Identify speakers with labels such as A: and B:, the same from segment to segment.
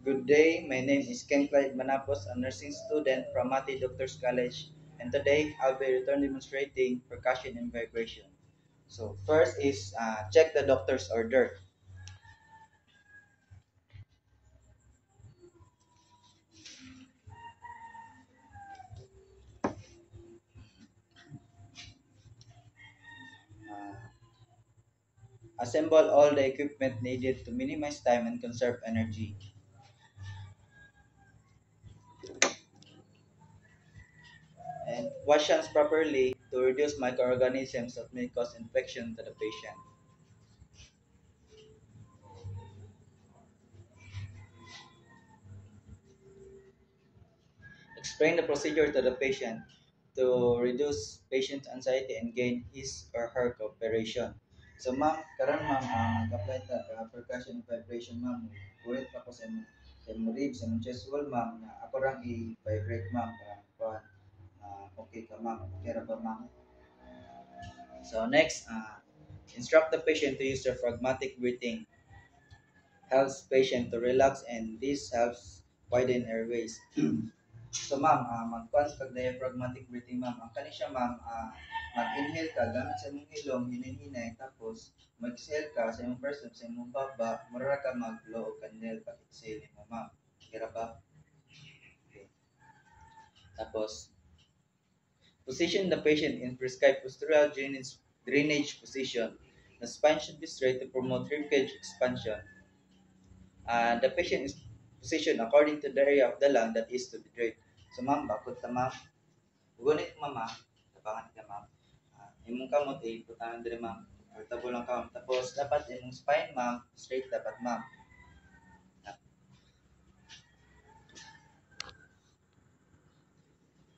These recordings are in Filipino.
A: Good day, my name is Ken Clyde Manapos, a nursing student from Mati Doctors College, and today I'll be return demonstrating percussion and vibration. So first is check the doctor's order. Uh, Assemble all the equipment needed to minimize time and conserve energy. And wash hands properly to reduce microorganisms that may cause infection to the patient. Explain the procedure to the patient to reduce patient's anxiety and gain his or her cooperation. So ma'am, karon ma'am, mag-apply ta ka percussion and vibration ma'am. Ulit ako sa imong ribs, sa imong chest wall ma'am, na ako rang i-vibrate ma'am para kuan. Okay ka ma'am, okay ra ba ma'am? So next, instruct the patient to use their pragmatic breathing. Helps patient to relax and this helps widen airways. So ma'am, mag-cons pag diaphragmatic breathing ma'am. Ang kani siya ma'am, mag-inhale ka gamit sa imong ilong, hinay-hinay, tapos mag-exhale ka sa imong first sa imong baba, mura ka mag-blow o candle pag exhale mo ma'am. Kira ba? Okay. Tapos, position the patient in prescribed postural drainage position. The spine should be straight to promote ribcage expansion. The patient is positioned according to the area of the lung that is to be drained. So ma'am, bakit ta ma'am? Gunit mama, tabangan ka ma'am. Imong kamot putanan dire ma'am. Comfortable lang ka ma'am. Tapos dapat imong spine ma'am, straight dapat ma'am.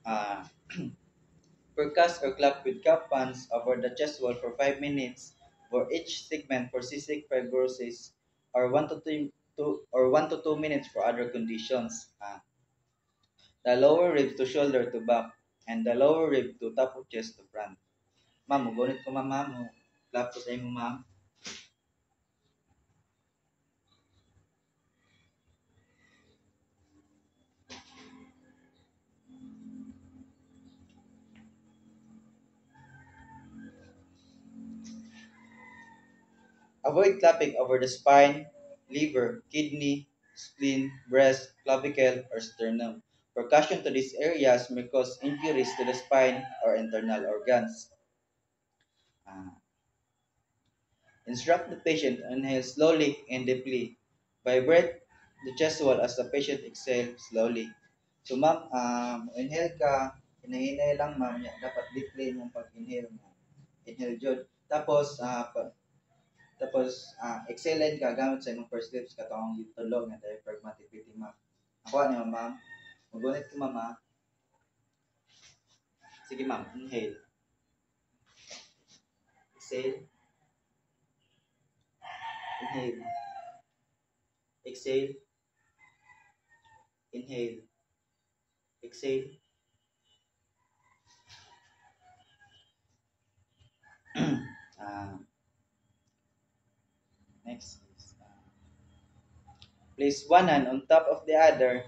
A: Uh, Percuss or clap with cup pans over the chest wall for 5 minutes for each segment for cystic fibrosis or 1 to 2 minutes for other conditions. The lower rib to shoulder to back and the lower rib to top of chest to front. Ma'am, mugunit ko ma'am. Clap ko sa imo ma'am. Avoid clapping over the spine, liver, kidney, spleen, breast, clavicle, or sternum. Percussion to these areas may cause injuries to the spine or internal organs. Uh, Instruct the patient to inhale slowly and deeply. Vibrate the chest wall as the patient exhales slowly. So ma'am, inhale ka, hinahinay lang ma'am, dapat deeply mong pag-inhale mo. Inhale jud. Tapos, exhale ka gamit sa imong first lips katong gitulog nga diaphragmatic breathing ma'am. Ako ni ma'am. Magunit ko ma'am. Sige ma'am, inhale. Exhale. Inhale. Exhale. Inhale. Exhale. uh, Next is place one hand on top of the other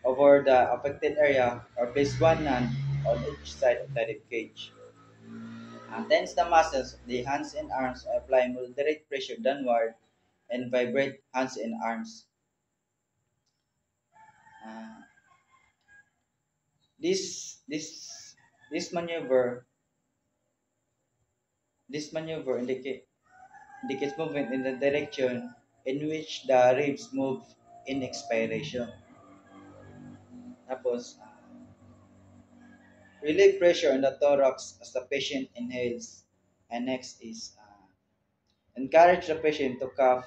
A: over the affected area or place one hand on each side of the rib cage. Tense the muscles of the hands and arms, apply moderate pressure downward and vibrate hands and arms. Uh, this this this maneuver indicates movement in the direction in which the ribs move in expiration. Tapos, relieve pressure on the thorax as the patient inhales. And next is encourage the patient to cough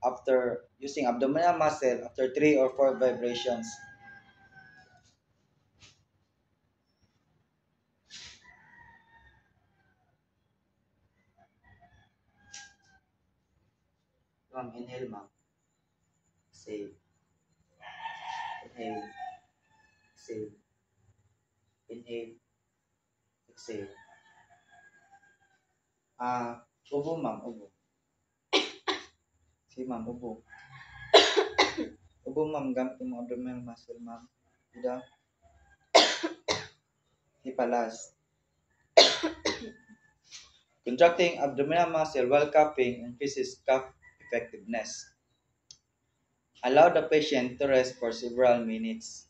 A: after using abdominal muscle after 3 or 4 vibrations. Ma'am, inhale ma'am. Exhale. Inhale. Exhale. Inhale. Exhale. Ubo ma'am, ubo. Sige ma'am, ubo. Ubo, ma'am, gamit yung abdominal muscle, ma'am. Ida, hipalas. Contracting abdominal muscle while coughing increases cough effectiveness. Allow the patient to rest for several minutes.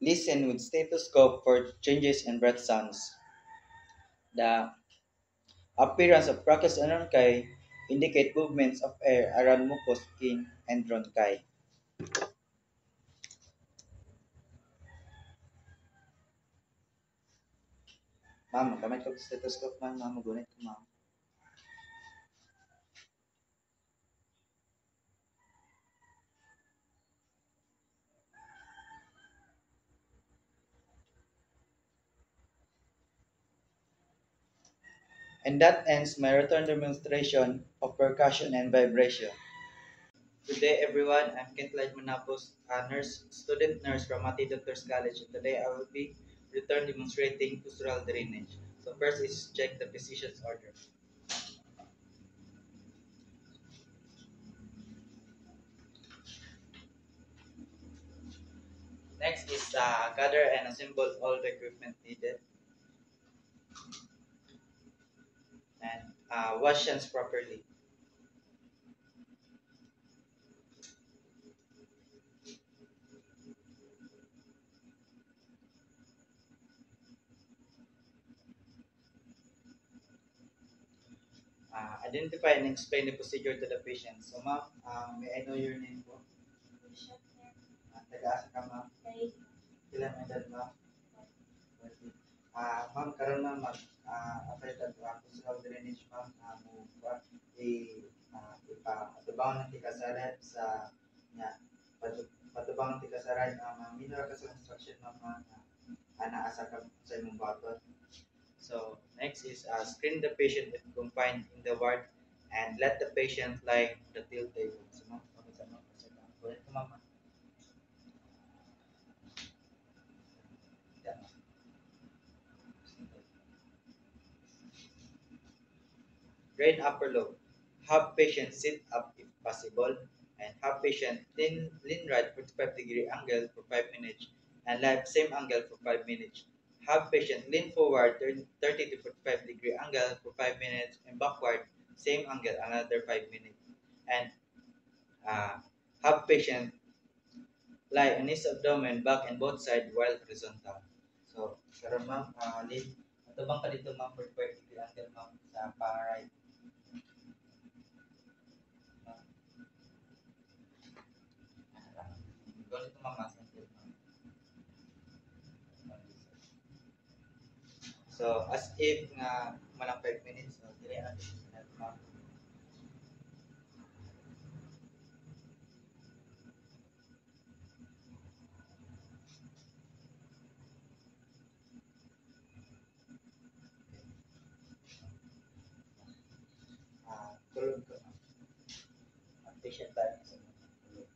A: Listen with stethoscope for changes in breath sounds. The appearance of Brachus anonchi indicate movements of air around mucous skin and bronchi. Ma'am, magamit ko stethoscope, ma'am. Ma'am, magunit ko, ma'am. And that ends my return demonstration of percussion and vibration. Good day, everyone. I'm Kent Light Manapos, a student nurse from Mati Doctors College. And today I will be return demonstrating postural drainage. So first is check the physician's order. Next is gather and assemble all the equipment needed and wash hands properly. Identify and explain the procedure to the patient. So, ma'am, may I know your name po? Taga-asa ka, ma'am? Ilan ang edad, ma'am? Ma'am, karon ma'am, apply ka postural drainage, ma'am. Patubangan ng tikasaran sa nga patubangan ng tikasaran minor ka sa instruction, ma'am, asa ka sa imong baton. So next is screen the patient if confined in the ward and let the patient lie on the tilt table. So ma'am, kami sa ma'am, kulit ko, ma'am. Drain upper lobe. Have patient sit up if possible and have patient lean right 45-degree angle for 5 minutes and left same angle for 5 minutes. Have patient lean forward 30 to 45-degree angle for 5 minutes and backward same angle another 5 minutes. And uh, have patient lie on his abdomen back and both sides while horizontal. So, karon ma'am, lean. Atubang ka dito, ma'am, 45-degree angle, ma'am, sa para-right. Ganito, ma'am, so, as if nga manang 5 minutes, so, dili natin ma'am. Tulog ko, ma'am. Patient tayo sa tulog.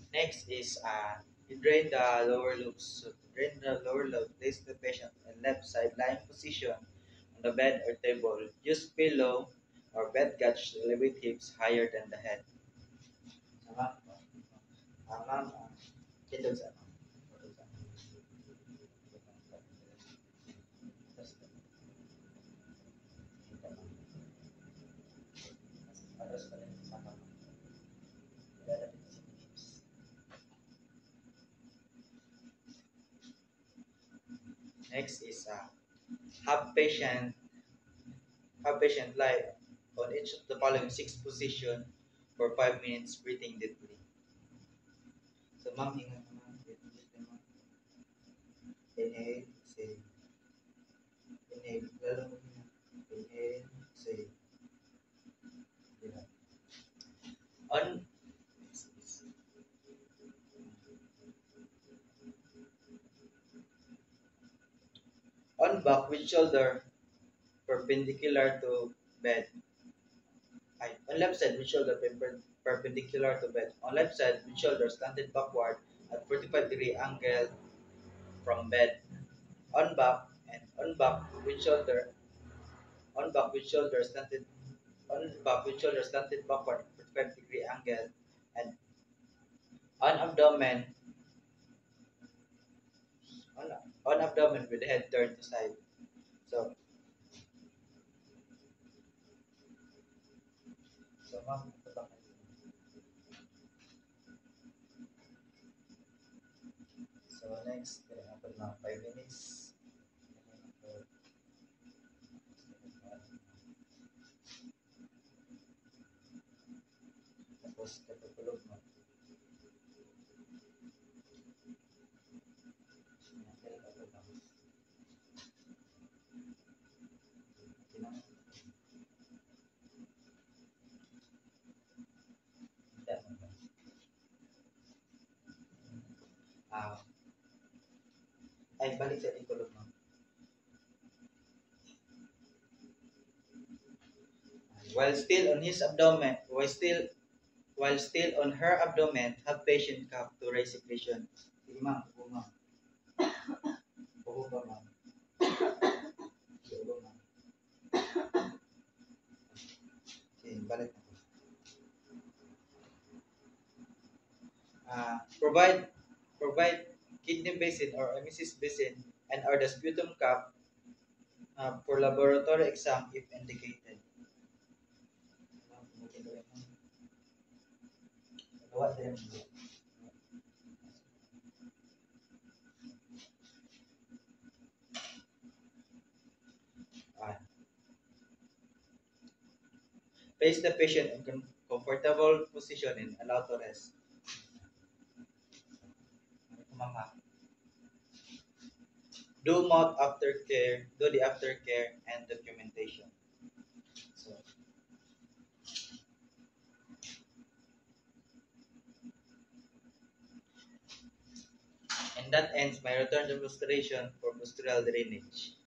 A: Next is you drain the lower lobes. So to drain the lower lobe, place the patient in left side lying position on the bed or table. Use pillow or bed gauge to elevate hips higher than the head. Ma'am, ma'am, kitog sa ma'am. Next is have patient have patient lie on each of the following 6 positions for 5 minutes, breathing deeply. So, ma'am, ingat naman. Inhale, exhale. Inhale, lalo mo inhale, exhale. Diba? On shoulder perpendicular to bed. On left side, with shoulder perpendicular to bed. On left side, with shoulder slanted backward at 45-degree angle from bed. On back and on back with shoulder slanted backward at 45-degree angle, and on abdomen on, on abdomen with the head turned to side. So ma'am, ito lang. So next, pag mga 5 minutes. Tapos katutulog mo. Ah, ay balik sa itulog mo. While still on his abdomen, while still on her abdomen, have patient cup to raise secretion. Sige ma'am, upo ma'am. Upo ka ma'am. Upo ma'am. Sige, balik na po. Provide kidney basin or emesis basin and or the sputum cup for laboratory exam if indicated. What then? Place the patient in comfortable position and allow to rest. Mama. Do the aftercare and documentation. So, and that ends my return demonstration for postural drainage.